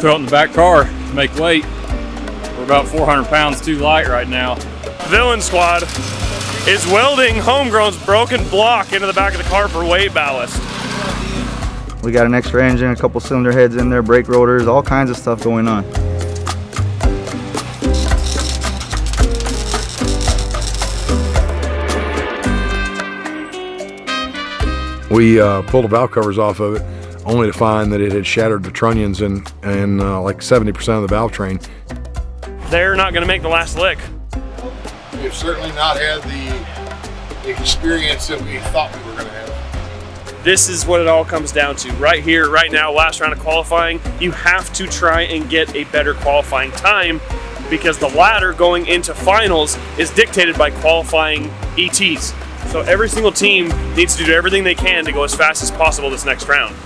throw it in the back car to make weight. We're about 400 pounds too light right now. Villain Squad is welding Homegrown's broken block into the back of the car for weight ballast. We got an extra engine, a couple cylinder heads in there, brake rotors, all kinds of stuff going on. We pulled the valve covers off of it, only to find that it had shattered the trunnions and like 70% of the valve train. They're not gonna make the last lick. We've certainly not had the experience that we thought we were gonna have. This is what it all comes down to. Right here, right now, last round of qualifying, you have to try and get a better qualifying time because the ladder going into finals is dictated by qualifying ETs. So every single team needs to do everything they can to go as fast as possible this next round.